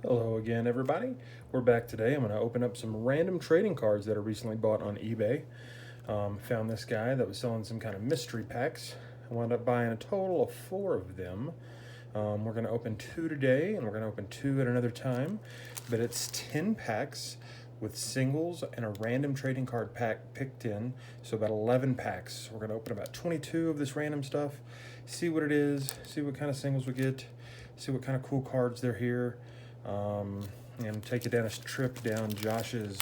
Hello again, everybody. We're back today. I'm going to open up some random trading cards that I recently bought on eBay. Found this guy that was selling some kind of mystery packs. I wound up buying a total of 4 of them. We're going to open 2 today, and we're going to open 2 at another time. But it's 10 packs with singles and a random trading card pack picked in. So about 11 packs. We're going to open about 22 of this random stuff, see what it is, see what kind of singles we get, see what kind of cool cards they're here. And take it down a trip down Josh's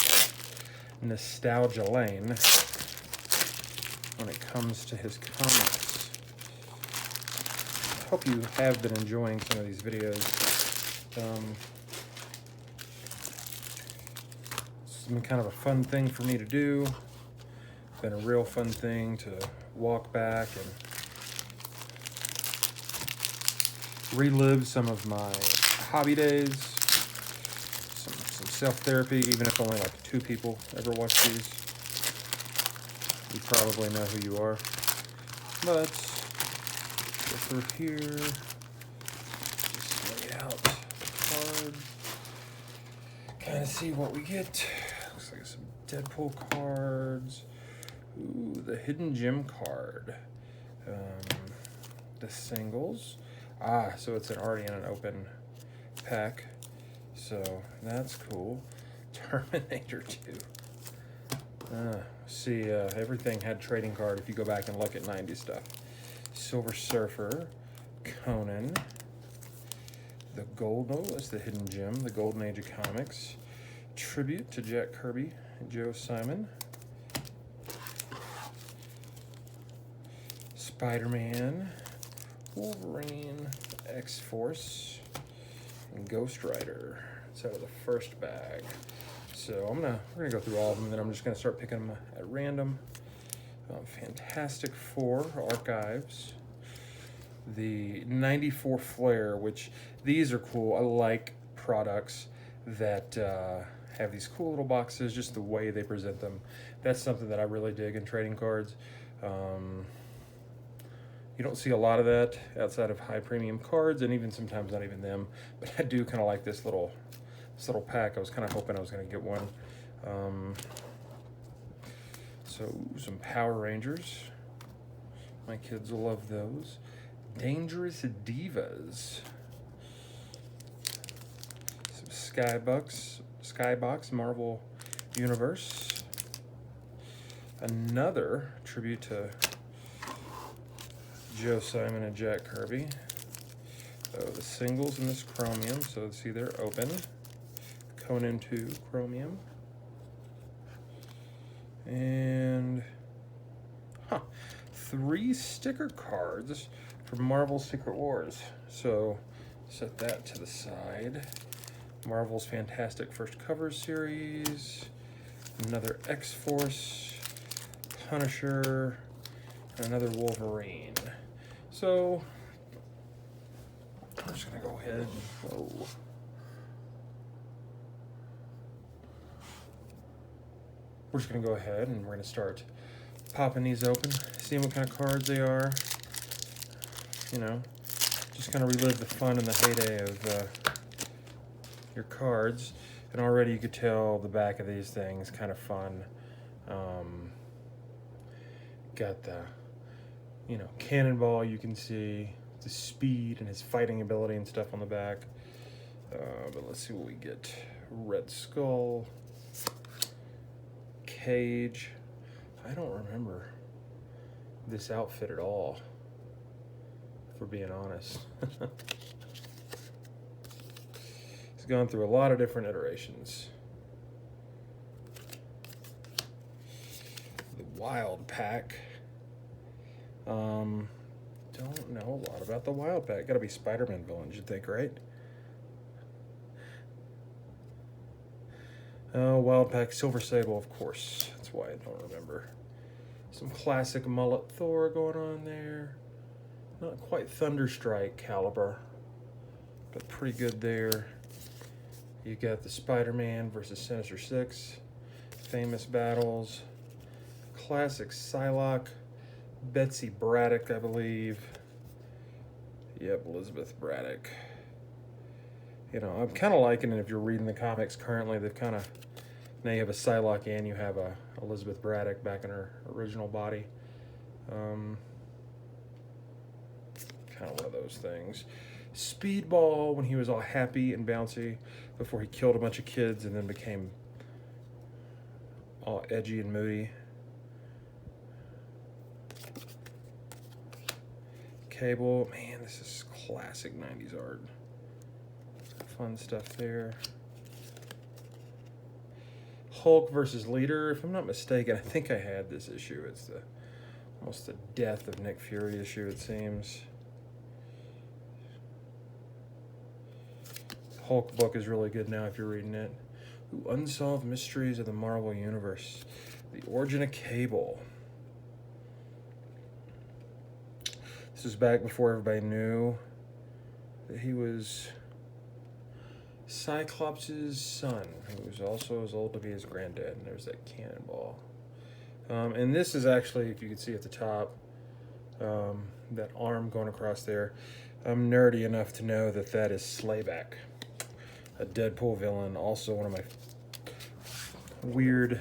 nostalgia lane when it comes to his comics. Hope you have been enjoying some of these videos. It's been kind of a fun thing for me to do. It's been a real fun thing to walk back and relive some of my hobby days, some self-therapy, even if only like 2 people ever watch these. You probably know who you are. But go through here, just lay out the cards, kind of see what we get. Looks like some Deadpool cards. Ooh, the Hidden Gem card. The singles. So it's already in an open pack, so that's cool. Terminator 2. See, everything had trading card if you go back and look at 90's stuff. Silver Surfer, Conan, the it's the Hidden Gem, the Golden Age of Comics, tribute to Jack Kirby and Joe Simon, Spider-Man, Wolverine, X-Force, and Ghost Rider. It's out of the first bag. So we're gonna go through all of them, and then I'm just gonna start picking them at random. Fantastic Four Archives, the 94 Flair, which these are cool. I like products that have these cool little boxes, just the way they present them. That's something that I really dig in trading cards. You don't see a lot of that outside of high premium cards, and even sometimes not even them. But I do kind of like this little pack. I was kind of hoping I was going to get one. So some Power Rangers. My kids will love those. Dangerous Divas. Some Skybox Marvel Universe. Another tribute to Joe Simon and Jack Kirby. The singles in this chromium, so see they're open. Conan 2 chromium. And 3 sticker cards for Marvel Secret Wars. So set that to the side. Marvel's Fantastic First Cover Series. Another X-Force. Punisher. And another Wolverine. So I'm just gonna go ahead. We're just gonna go ahead and we're gonna start popping these open, seeing what kind of cards they are. You know, just kind of relive the fun and the heyday of your cards. And already you could tell the back of these things kind of fun. Got the Cannonball, you can see the speed and his fighting ability and stuff on the back. But let's see what we get. Red Skull, Cage. I don't remember this outfit at all, for being honest. He's gone through a lot of different iterations. The Wild Pack. Don't know a lot about the Wild Pack. Gotta be Spider-Man villains, you'd think, right? Wild Pack Silver Sable, of course. That's why I don't remember. Some classic mullet Thor going on there. Not quite Thunderstrike caliber, but pretty good there. You got the Spider-Man versus Sinister Six. Famous battles. Classic Psylocke. Betsy Braddock, I believe. Yep, Elizabeth Braddock. You know, I'm kind of liking it if you're reading the comics currently. They've kind of, now you have a Psylocke and you have a Elizabeth Braddock back in her original body. Kind of one of those things. Speedball, when he was all happy and bouncy before he killed a bunch of kids and then became all edgy and moody. Cable, man, this is classic 90s art. Fun stuff there. Hulk versus Leader, if I'm not mistaken, I think I had this issue. It's almost the death of Nick Fury issue, it seems. Hulk book is really good now if you're reading it. Ooh, Unsolved Mysteries of the Marvel Universe. The Origin of Cable. This was back before everybody knew that he was Cyclops' son, who was also as old to be his granddad. And there's that cannonball. And this is actually, if you can see at the top, that arm going across there. I'm nerdy enough to know that that is Slayback, a Deadpool villain, also one of my weird,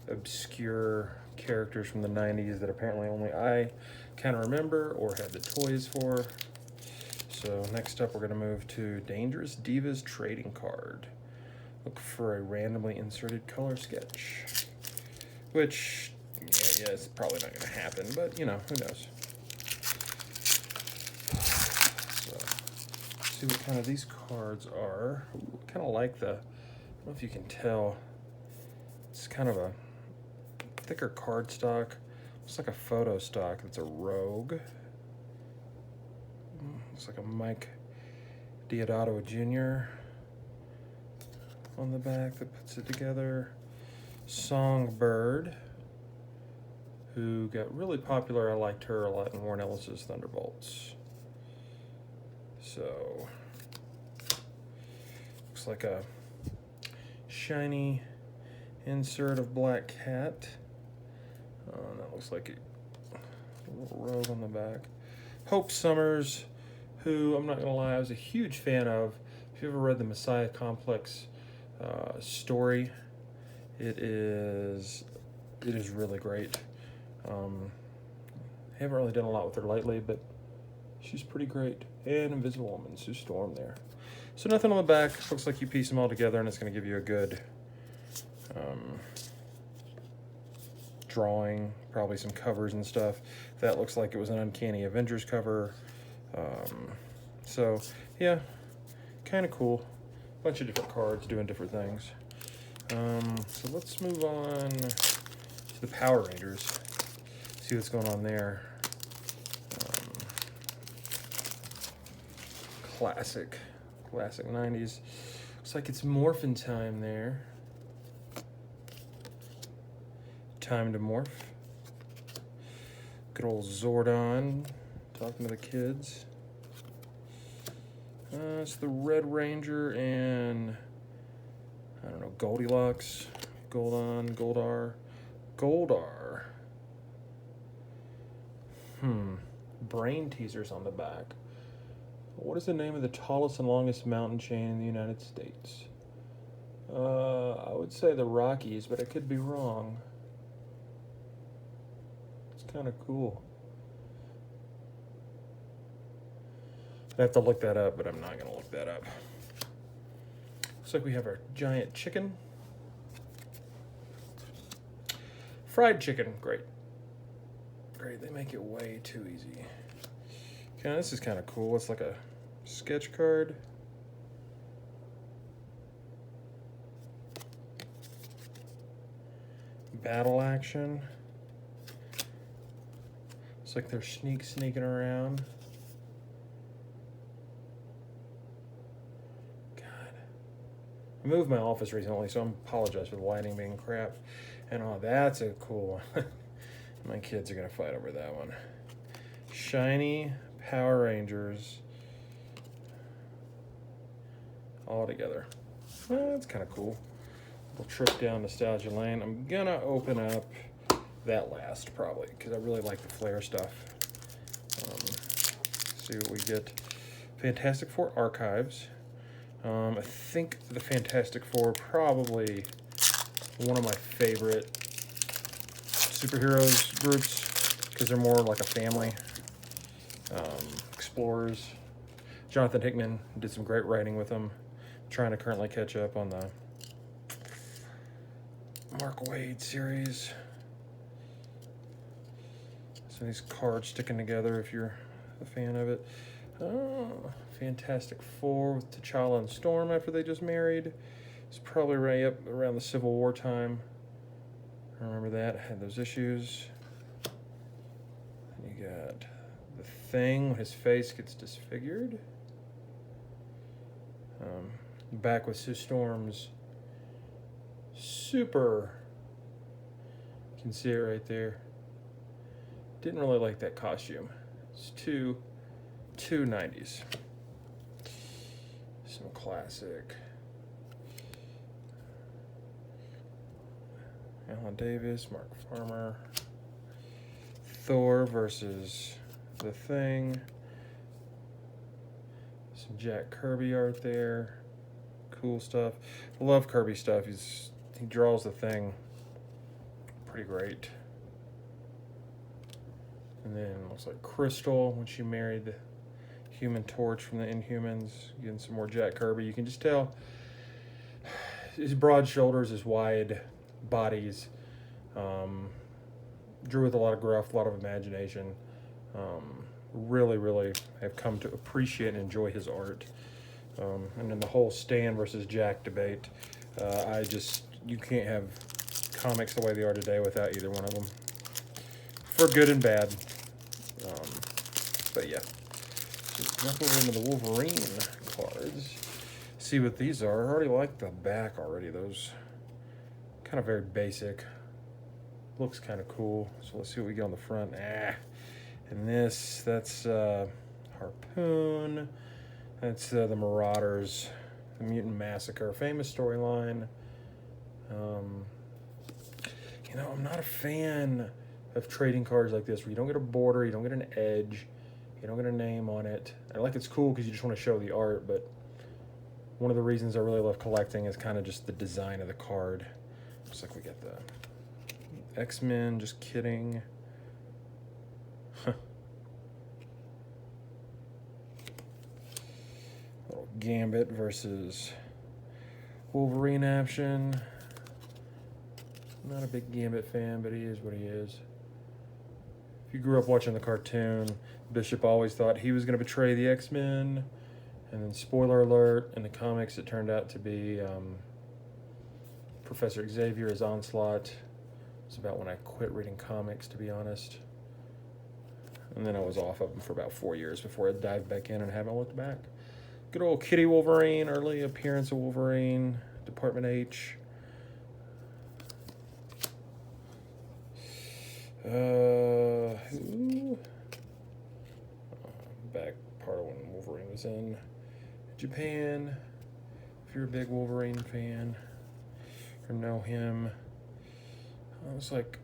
obscure characters from the 90s that apparently only I kind of remember or had the toys for. So next up, we're going to move to Dangerous Divas Trading Card. Look for a randomly inserted color sketch, which, yeah, it's probably not going to happen, but, you know, who knows. So, see what kind of these cards are. Ooh, I kind of like the, I don't know if you can tell, it's kind of a thicker cardstock. Looks like a photo stock. It's a Rogue. Looks like a Mike Deodato Jr. on the back that puts it together. Songbird, who got really popular. I liked her a lot in Warren Ellis's Thunderbolts. So, looks like a shiny insert of Black Cat. That looks like a little rogue on the back. Hope Summers, who I'm not going to lie, I was a huge fan of. If you ever read the Messiah Complex story, it is really great. I haven't really done a lot with her lately, but she's pretty great. And Invisible Woman, Sue Storm there. So nothing on the back. Looks like you piece them all together, and it's going to give you a good drawing, probably some covers and stuff. That looks like it was an Uncanny Avengers cover. So, yeah, kind of cool. Bunch of different cards doing different things. So let's move on to the Power Rangers. See what's going on there. Classic 90s. Looks like it's Morphin' time there. Time to morph. Good old Zordon talking to the kids. It's the Red Ranger and, I don't know, Goldilocks, Goldar. Brain teasers on the back. What is the name of the tallest and longest mountain chain in the United States? I would say the Rockies, but I could be wrong. It's kind of cool. I have to look that up, but I'm not going to look that up. Looks like we have our giant chicken. Fried chicken, great. Great, they make it way too easy. Okay, this is kind of cool. It's like a sketch card. Battle action. Looks like they're sneaking around. God. I moved my office recently, so I apologize for the lighting being crap. And oh, that's a cool one. My kids are going to fight over that one. Shiny Power Rangers all together. That's kind of cool. Little trip down nostalgia lane. I'm going to open up that last probably because I really like the Flare stuff. See what we get. Fantastic Four Archives. I think the Fantastic Four probably one of my favorite superheroes groups because they're more like a family. Explorers. Jonathan Hickman did some great writing with them. Trying to currently catch up on the Mark Waid series. So these cards sticking together if you're a fan of it. Fantastic Four with T'Challa and Storm after they just married. It's probably right up around the Civil War time. I remember that. I had those issues. You got the Thing when his face gets disfigured. Back with Sue Storm's super. You can see it right there. Didn't really like that costume. It's too 90s. Some classic. Alan Davis, Mark Farmer. Thor versus the Thing. Some Jack Kirby art there. Cool stuff. I love Kirby stuff. He draws the Thing pretty great. And then it looks like Crystal when she married the Human Torch from the Inhumans. Getting some more Jack Kirby. You can just tell his broad shoulders, his wide bodies. Drew with a lot of gruff, a lot of imagination. Really have come to appreciate and enjoy his art. And then the whole Stan versus Jack debate. You can't have comics the way they are today without either one of them. For good and bad. But yeah. Jump over into the Wolverine cards. See what these are. I already like the back already. Those kind of very basic. Looks kind of cool. So let's see what we get on the front. And that's Harpoon. That's the Marauders, the Mutant Massacre, famous storyline. I'm not a fan of trading cards like this where you don't get a border, you don't get an edge, you don't get a name on it. I like it's cool because you just want to show the art, but one of the reasons I really love collecting is kind of just the design of the card. Looks like we get the X-Men, just kidding. Little Gambit versus Wolverine action. Not a big Gambit fan, but he is what he is. If you grew up watching the cartoon, Bishop always thought he was going to betray the X-Men. And then, spoiler alert, in the comics it turned out to be Professor Xavier as Onslaught. It's about when I quit reading comics, to be honest. And then I was off of them for about 4 years before I dived back in and haven't looked back. Good old Kitty Wolverine, early appearance of Wolverine, Department H. Back part of when Wolverine was in Japan. If you're a big Wolverine fan or know him, it's like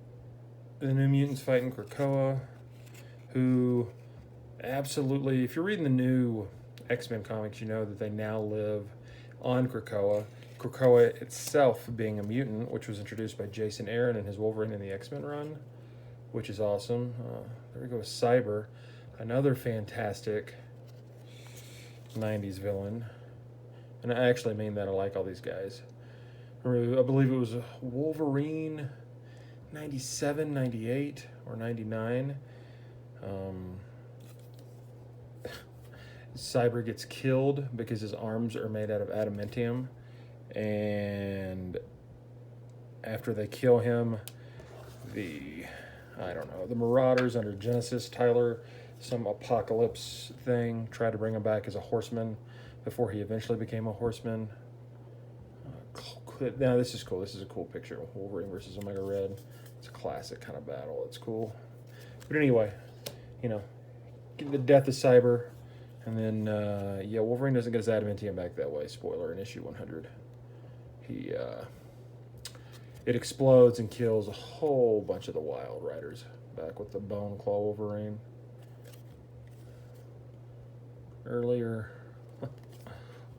the New Mutants fighting Krakoa, who absolutely, if you're reading the new X-Men comics, you know that they now live on Krakoa. Krakoa itself being a mutant, which was introduced by Jason Aaron and his Wolverine in the X-Men run, which is awesome. There we go with Cyber, another fantastic 90s villain. And I actually mean that. I like all these guys. I believe it was Wolverine 97, 98, or 99. Cyber gets killed because his arms are made out of adamantium. And after they kill him, the Marauders under Genesis, Tyler, some apocalypse thing, tried to bring him back as a horseman before he eventually became a horseman. Now this is cool. This is a cool picture. Wolverine versus Omega Red. It's a classic kind of battle. It's cool. But anyway, the death of Cyber. And then, Wolverine doesn't get his adamantium back that way. Spoiler in issue 100. It explodes and kills a whole bunch of the Wild Riders. Back with the Bone Claw Wolverine. Earlier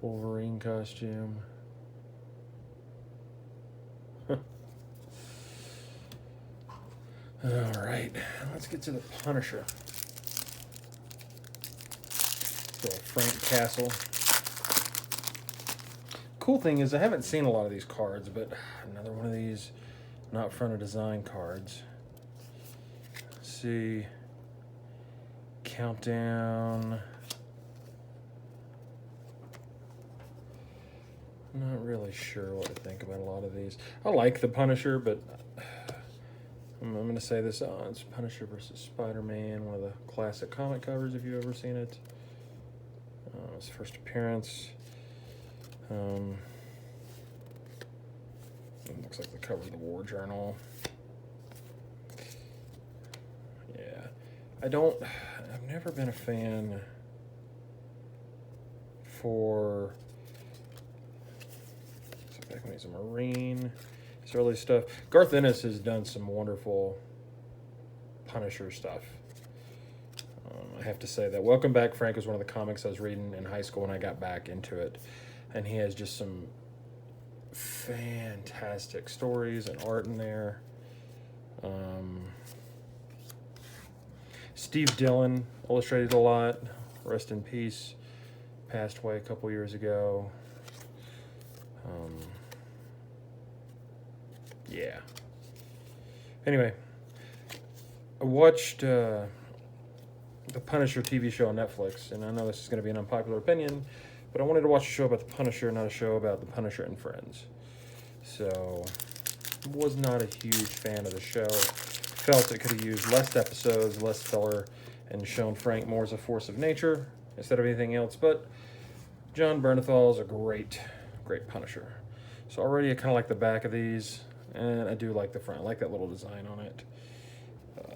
Wolverine costume. All right, let's get to the Punisher. So Frank Castle. Cool thing is I haven't seen a lot of these cards, but another one of these not front of design cards. Let's see. Countdown. Not really sure what to think about a lot of these. I like the Punisher, but I'm going to say this. It's Punisher versus Spider-Man, one of the classic comic covers if you've ever seen it. His first appearance. It looks like the cover of the War Journal. Yeah. I've never been a fan for, looks like when he's a Marine, his early stuff. Garth Ennis has done some wonderful Punisher stuff. I have to say that. Welcome Back, Frank was one of the comics I was reading in high school when I got back into it. And he has just some fantastic stories and art in there. Steve Dillon illustrated a lot. Rest in peace. Passed away a couple years ago. Yeah. Anyway, I watched the Punisher TV show on Netflix, and I know this is going to be an unpopular opinion, but I wanted to watch a show about the Punisher, not a show about the Punisher and friends. So, was not a huge fan of the show. Felt it could have used less episodes, less filler, and shown Frank more as a force of nature instead of anything else. But John Bernthal is a great Punisher. So already I kind of like the back of these, and I do like the front. I like that little design on it.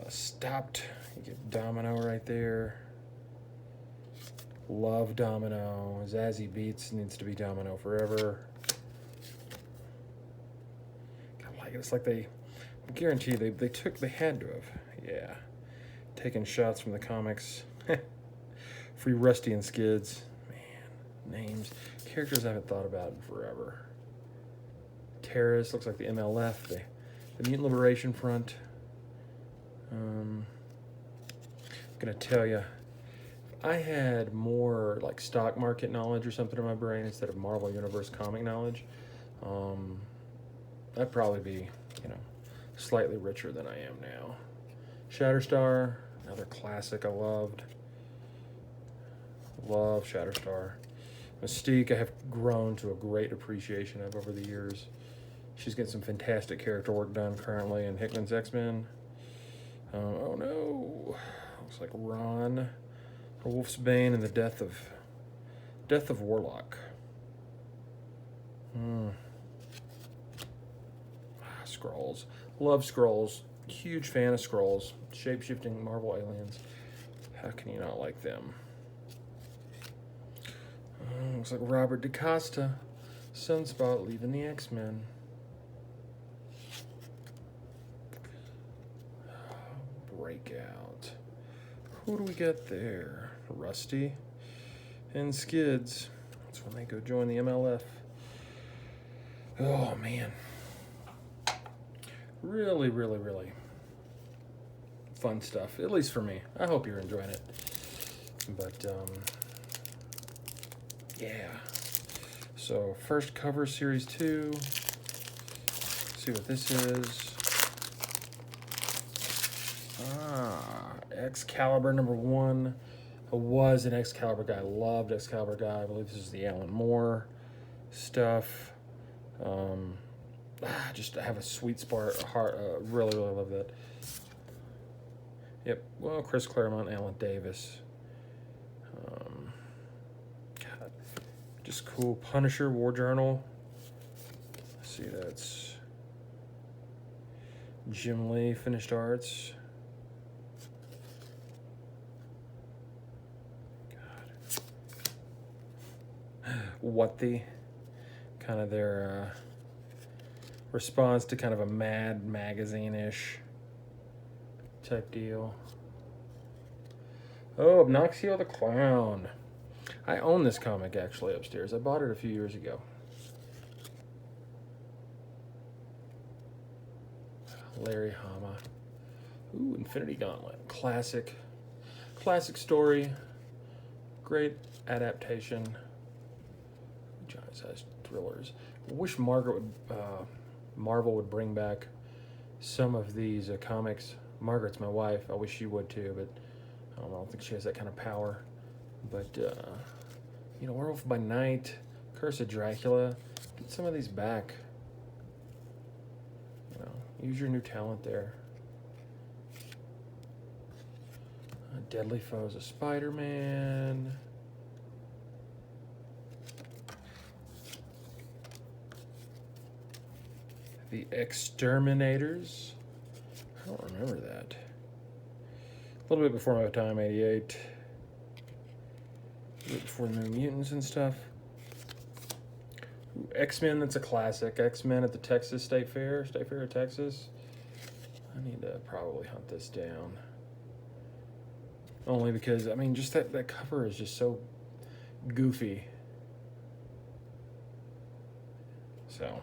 Stopped. You get Domino right there. Love Domino. Zazie Beetz needs to be Domino forever. I like it. It's like I guarantee they had to have, yeah, taken shots from the comics. Free Rusty and Skids. Man, names. Characters I haven't thought about in forever. Terrorist, looks like the MLF, the Mutant Liberation Front. I'm gonna tell you, if I had more like stock market knowledge or something in my brain instead of Marvel Universe comic knowledge, I'd probably be, slightly richer than I am now. Shatterstar, another classic I loved. Love Shatterstar. Mystique, I have grown to a great appreciation of over the years. She's getting some fantastic character work done currently in Hickman's X-Men. Oh no, looks like Ron, Wolfsbane, and the death of Warlock. Skrulls, love Skrulls. Huge fan of Skrulls. Shape-shifting Marvel aliens. How can you not like them? Looks like Robert DaCosta, Sunspot leaving the X-Men. Breakout. Who do we get there? Rusty and Skids. That's when they go join the MLF. Oh man. Really, really, really fun stuff. At least for me. I hope you're enjoying it. But yeah. So first cover, series 2. See what this is. Excalibur #1. I was an Excalibur guy. Loved Excalibur guy. I believe this is the Alan Moore stuff. Just have a sweet spot. Really, really love that. Yep. Well, Chris Claremont, Alan Davis. God, just cool. Punisher War Journal. Let's see, that's Jim Lee, finished arts. What the kind of their response to kind of a Mad magazine-ish type deal. Oh, Obnoxio the Clown. I own this comic actually upstairs. I bought it a few years ago. Larry Hama. Ooh, Infinity Gauntlet. Classic story. Great adaptation. Giant-sized thrillers. I wish Marvel would bring back some of these comics. Margaret's my wife. I wish she would too, but I don't think she has that kind of power. But you know, Werewolf by Night, Curse of Dracula. Get some of these back. You know, use your new talent there. Deadly Foes of Spider-Man. The Exterminators. I don't remember that. A little bit before my time, 88. A bit before the New Mutants and stuff. Ooh, X-Men, that's a classic. X-Men at the Texas State Fair of Texas. I need to probably hunt this down. Only because, I mean, just that cover is just so goofy. So.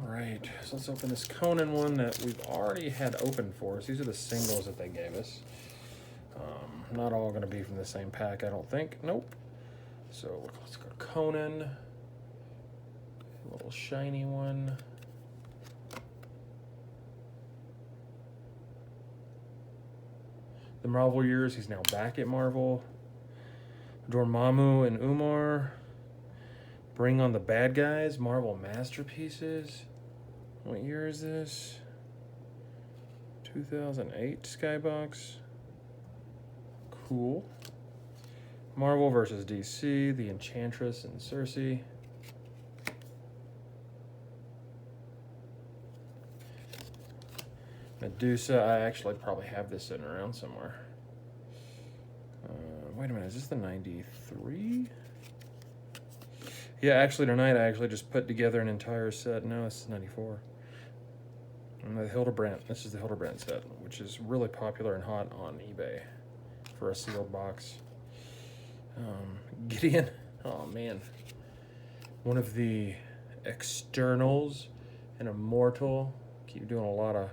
Alright, so let's open this Conan one that we've already had open for us. These are the singles that they gave us. Not all going to be from the same pack, I don't think. Nope. So let's go to Conan. A little shiny one. The Marvel years, he's now back at Marvel. Dormammu and Umar. Bring on the Bad Guys, Marvel Masterpieces. What year is this? 2008 Skybox. Cool. Marvel versus DC, The Enchantress and Cersei. Medusa, I actually probably have this sitting around somewhere. Wait a minute, is this the 93? Yeah, actually tonight I just put together an entire set. No, this is 94. And the Hildebrandt, this is the Hildebrandt set, which is really popular and hot on eBay for a sealed box. Gideon, oh man. One of the externals, an immortal. Keep doing a lot of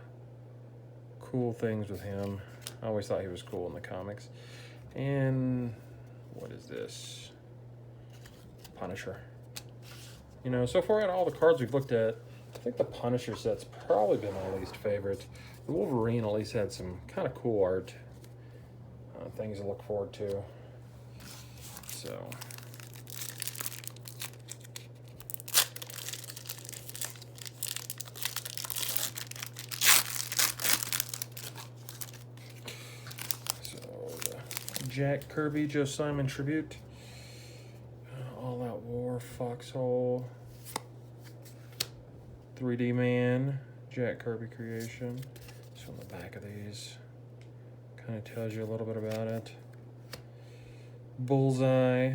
cool things with him. I always thought he was cool in the comics. And what is this? Punisher. You know, so far out of all the cards we've looked at, I think the Punisher set's probably been my least favorite. The Wolverine at least had some kind of cool art. Things to look forward to. So. Jack Kirby, Joe Simon tribute. All Out War, Foxhole. 3D Man, Jack Kirby creation. So on the back of these, kind of tells you a little bit about it. Bullseye.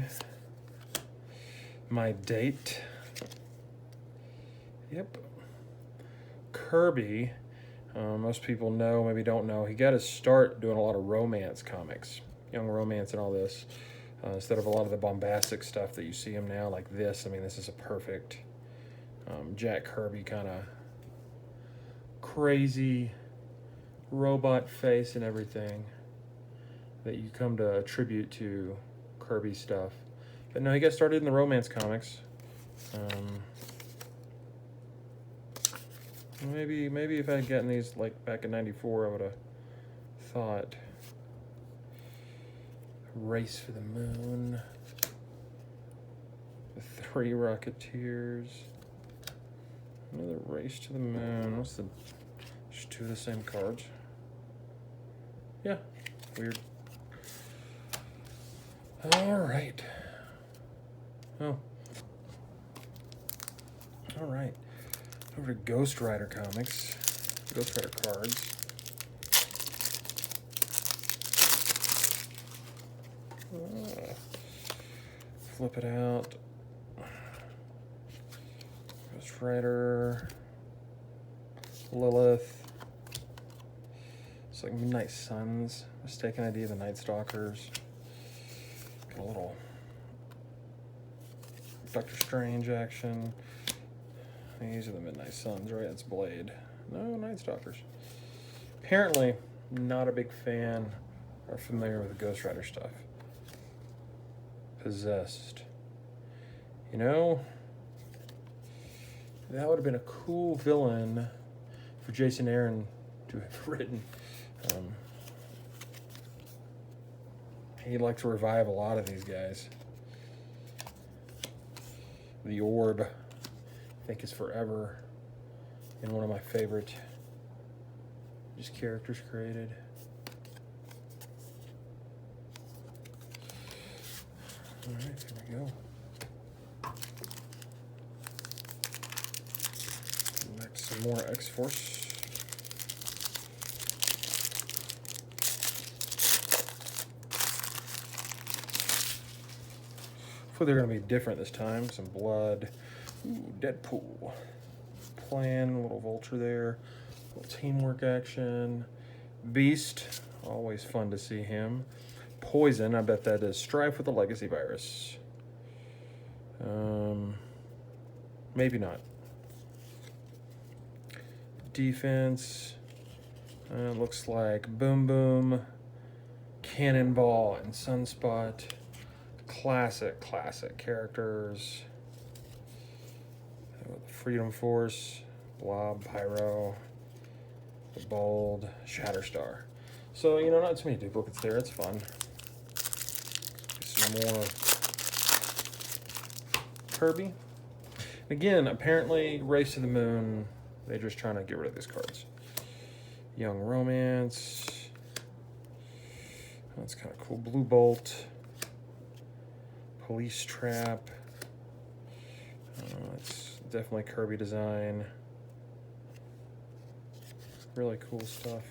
My Date. Yep. Kirby. Most people know, maybe don't know, he got his start doing a lot of romance comics. Young romance and all this, instead of a lot of the bombastic stuff that you see him now, like this. I mean, this is a perfect Jack Kirby kind of crazy robot face and everything that you come to attribute to Kirby stuff. But no, he got started in the romance comics. Maybe if I had gotten these like back in '94, I would have thought. Race for the Moon. The Three Rocketeers. Another Race to the Moon. What's the... Just two of the same cards. Yeah. Weird. Alright. Oh. Alright. Over to Ghost Rider comics. Ghost Rider cards. Flip it out. Ghost Rider. Lilith. It's like Midnight Suns, Mistaken ID, the Night Stalkers. Got a little Doctor Strange action. These are the Midnight Suns, right? It's Blade. No, Night Stalkers. Apparently, not a big fan or familiar with the Ghost Rider stuff. Possessed. You know, that would have been a cool villain for Jason Aaron to have written. He'd like to revive a lot of these guys. The Orb, I think, is forever and one of my favorite just characters created. All right, here we go. Next, some more X-Force. Hopefully they're going to be different this time. Some blood. Ooh, Deadpool. Plan, a little Vulture there. A little teamwork action. Beast, always fun to see him. Poison, I bet that is Strife with the Legacy Virus. Maybe not. Defense. Looks like Boom Boom, Cannonball, and Sunspot. Classic characters. Freedom Force, Blob, Pyro, the Bold, Shatterstar. So, you know, not too many duplicates there. It's fun. Some more Kirby. Again, apparently, Race to the Moon, they're just trying to get rid of these cards. Young Romance. That's kind of cool. Blue Bolt. Police Trap. It's definitely Kirby design. Really cool stuff.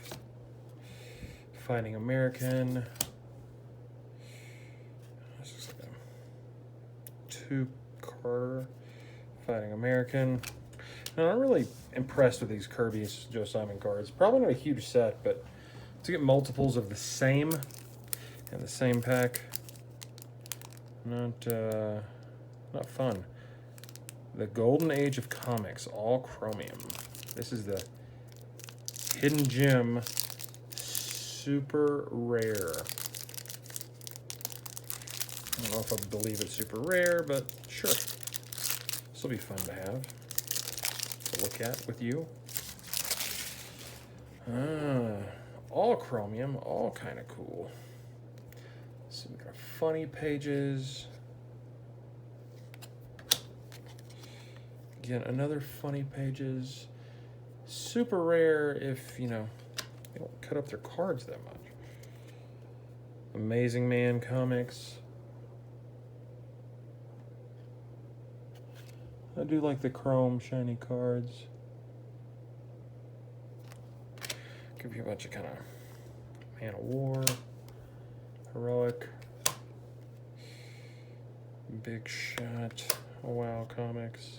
Fighting American. This looks like a two-Carter. Fighting American. Now, I'm really impressed with these Kirby's Joe Simon cards. Probably not a huge set, but to get multiples of the same in the same pack, not fun. The Golden Age of Comics, all chromium. This is the Hidden Gem, super rare. I don't know if I believe it's super rare, but sure. This will be fun to have, to look at with you. All chromium, all kind of cool. So we got funny pages. Again, another funny pages. Super rare if, you know, they don't cut up their cards that much. Amazing Man comics. I do like the chrome shiny cards. Give you a bunch of kind of Man of War, Heroic, Big Shot, Wow comics.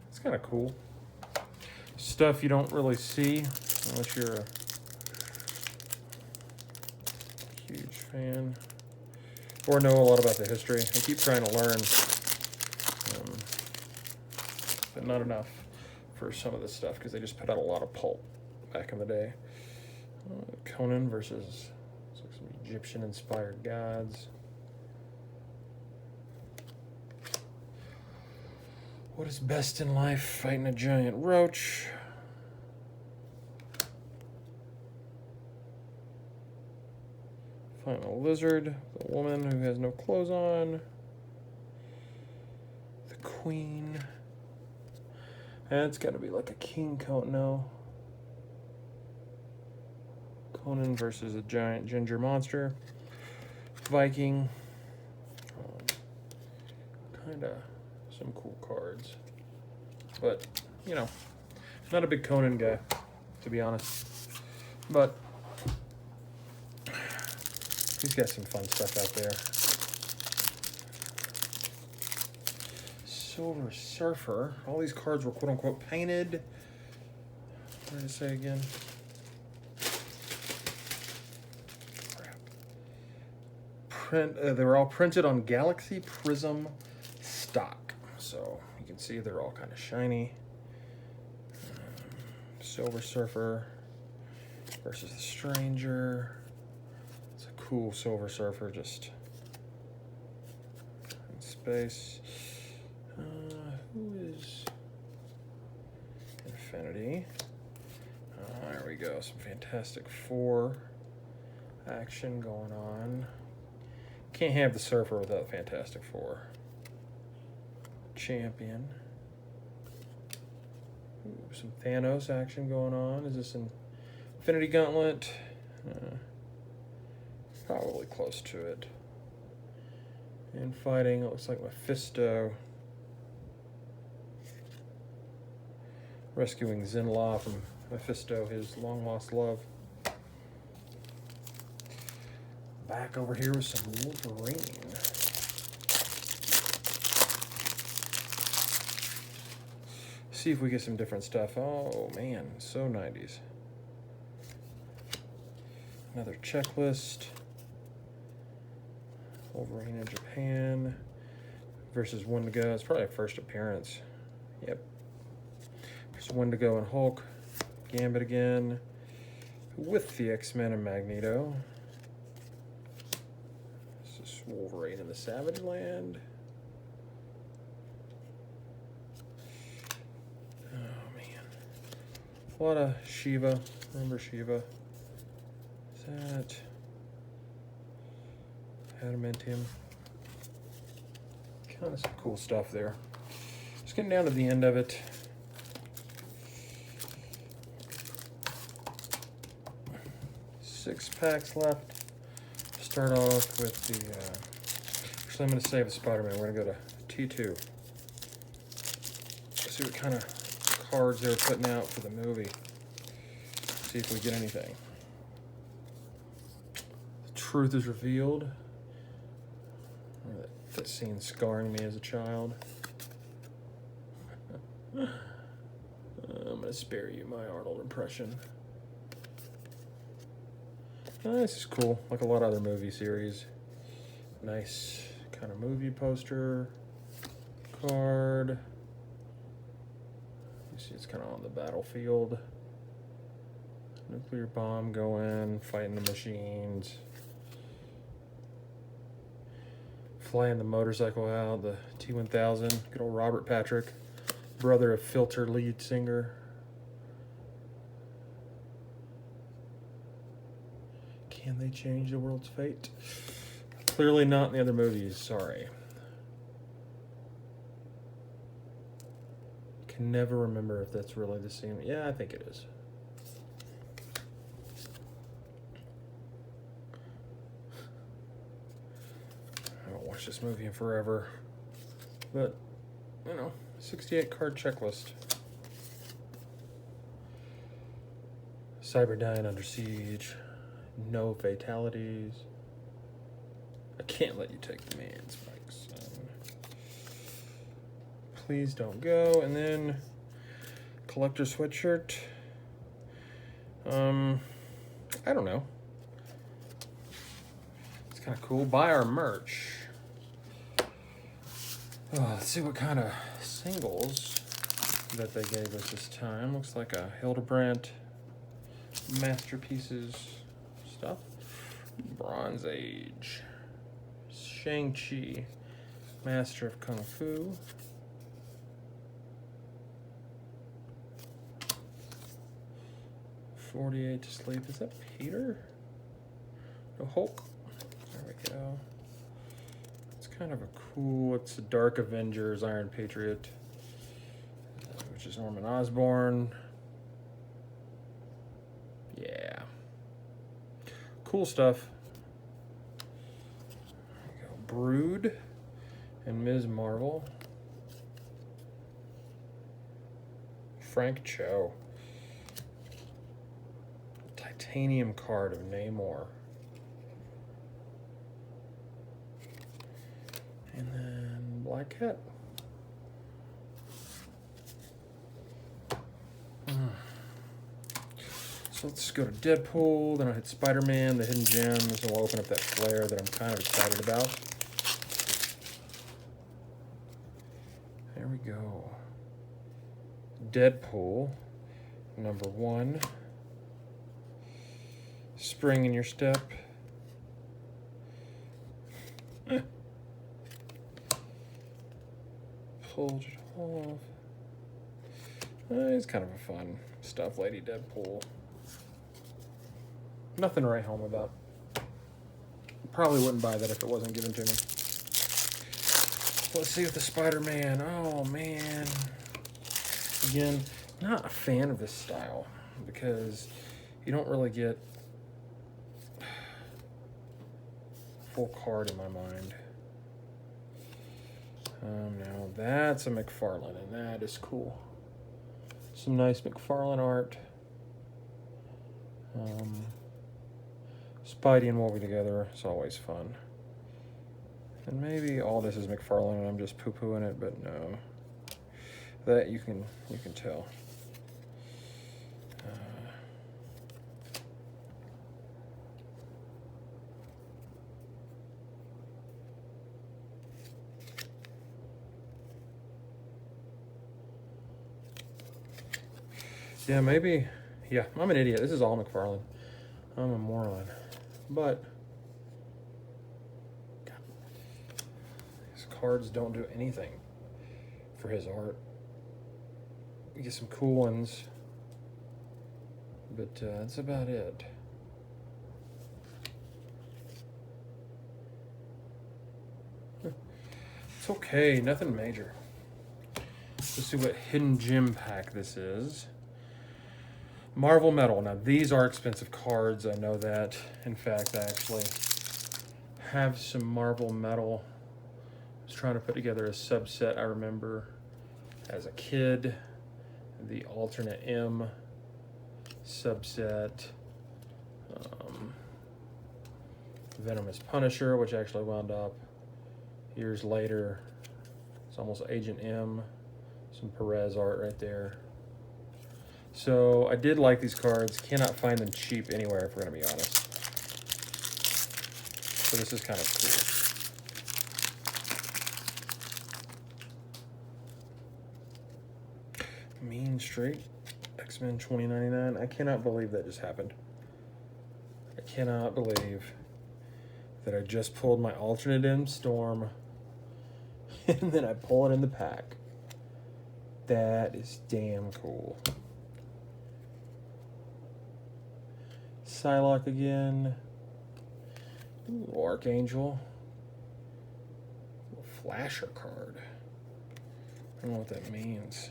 It's kind of cool. Stuff you don't really see unless you're a huge fan or know a lot about the history. I keep trying to learn, but not enough for some of this stuff because they just put out a lot of pulp back in the day. Conan versus some Egyptian-inspired gods. What is best in life? Fighting a giant roach. Fighting a lizard. The woman who has no clothes on. The queen. And it's got to be like a King Conan. No. Conan versus a giant ginger monster. Viking. Kind of some cool cards, but you know, not a big Conan guy, to be honest, but he's got some fun stuff out there. Silver Surfer. All these cards were quote unquote painted. What did I say again? they were all printed on Galaxy Prism stock. So you can see they're all kind of shiny. Silver Surfer versus the Stranger. It's a cool Silver Surfer, just in space. Who is Infinity? There we go. Some Fantastic Four action going on. Can't have the Surfer without Fantastic Four. Champion. Ooh, some Thanos action going on. Is this an Infinity Gauntlet? Probably close to it. And fighting, it looks like Mephisto. Rescuing Zinla from Mephisto, his long-lost love. Back over here with some Wolverine. See if we get some different stuff. Oh man, so 90s. Another checklist. Wolverine in Japan versus Wendigo. It's probably a first appearance. Yep. There's Wendigo and Hulk. Gambit again. With the X-Men and Magneto. This is Wolverine in the Savage Land. Oh man. A lot of Shiva. Remember Shiva? Is that Adamantium? Kind of some cool stuff there. Just getting down to the end of it. Six packs left. Start off with the, actually I'm going to save the Spider-Man. We're going to go to T2. See what kind of cards they were putting out for the movie. See if we get anything. The truth is revealed. That scene scarring me as a child. I'm going to spare you my Arnold impression. This is cool, like a lot of other movie series. Nice kind of movie poster, card. You see it's kind of on the battlefield. Nuclear bomb going, fighting the machines. Flying the motorcycle out, the T-1000. Good old Robert Patrick, brother of Filter lead singer. Can they change the world's fate? Clearly not in the other movies, sorry. Can never remember if that's really the scene. Yeah, I think it is. I haven't watched this movie in forever. But, you know, 68 card checklist. Cyberdyne Under Siege. No fatalities. I can't let you take the man's spikes. Please don't go. And then collector sweatshirt. I don't know. It's kind of cool. Buy our merch. Let's see what kind of singles that they gave us this time. Looks like a Hildebrandt Masterpieces stuff. Bronze Age. Shang-Chi, Master of Kung Fu. "48 to Sleep." Is that Peter? No, Hulk. There we go. It's kind of a cool, it's a Dark Avengers Iron Patriot, which is Norman Osborn. Yeah. Cool stuff. There we go. Brood and Ms. Marvel. Frank Cho. Titanium card of Namor. And then Black Cat. So let's go to Deadpool, then I'll hit Spider-Man, the Hidden Gems, and we'll open up that flare that I'm kind of excited about. There we go. Deadpool, number 1. Spring in your step. Pulled it off. It's kind of a fun stuff, Lady Deadpool. Nothing to write home about. Probably wouldn't buy that if it wasn't given to me. Let's see with the Spider-Man. Oh, man. Again, not a fan of this style because you don't really get full card in my mind. Now that's a McFarlane, and that is cool. Some nice McFarlane art. Spidey and Wolverine together is always fun. And maybe all this is McFarlane and I'm just poo-pooing it, but no. That you can tell. Yeah, maybe. Yeah, I'm an idiot. This is all McFarlane. I'm a moron. But God, his cards don't do anything for his art. You get some cool ones, but that's about it. It's okay, nothing major. Let's see what hidden gem pack this is. Marvel Metal. Now these are expensive cards, I know that. In fact, I actually have some Marvel Metal. I was trying to put together a subset, I remember, as a kid. The alternate M subset. Venomous Punisher, which actually wound up years later. It's almost Agent M. Some Perez art right there. So I did like these cards. Cannot find them cheap anywhere, if we're going to be honest. So this is kind of cool. Mean Street, X-Men 2099. I cannot believe that just happened. I cannot believe that I just pulled my alternate M Storm and then I pull it in the pack. That is damn cool. Psylocke again. Ooh, Archangel. Flasher card. I don't know what that means.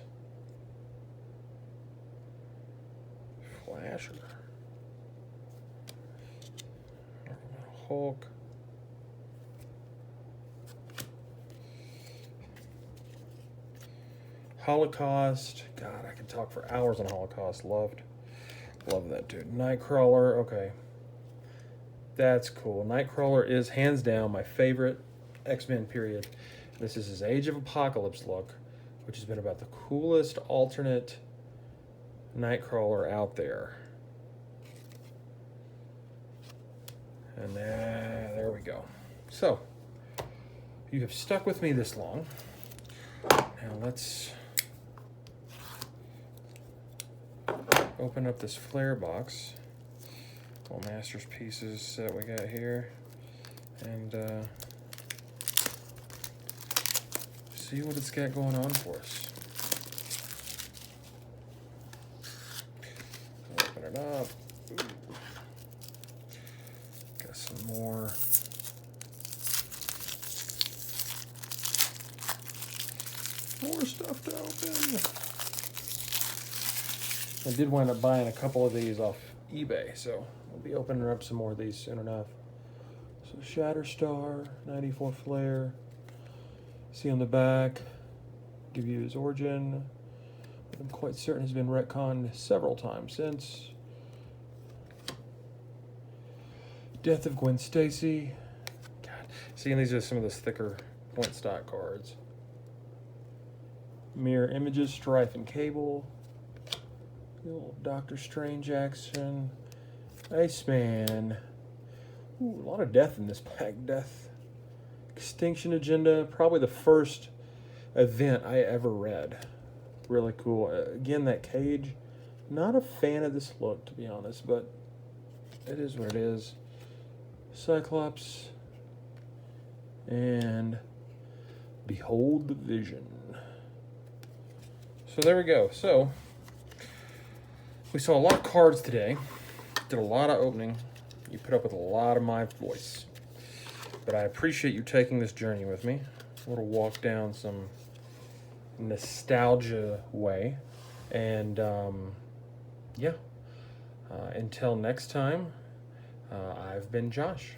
Flasher. Hulk. Holocaust. God, I could talk for hours on Holocaust. Love that dude. Nightcrawler. Okay. That's cool. Nightcrawler is hands down my favorite X-Men period. This is his Age of Apocalypse look, which has been about the coolest alternate Nightcrawler out there. And there we go. So, you have stuck with me this long. Now let's open up this flare box. Little Masters pieces that we got here. And see what it's got going on for us. Open it up. Ooh. Got some more. More stuff to open. I did wind up buying a couple of these off eBay, so I'll be opening up some more of these soon enough. So Shatterstar, 94 flare. See on the back, give you his origin. I'm quite certain has been retconned several times since. Death of Gwen Stacy. God, seeing these are some of those thicker point stock cards. Mirror Images, Strife and Cable. A little Doctor Strange action. Iceman. Ooh, a lot of death in this pack. Death. Extinction Agenda. Probably the first event I ever read. Really cool. Again, that cage. Not a fan of this look, to be honest, but it is what it is. Cyclops. And Behold the Vision. So there we go. So we saw a lot of cards today. Did a lot of opening. You put up with a lot of my voice. But I appreciate you taking this journey with me. A little walk down some nostalgia way. And yeah, until next time, I've been Josh.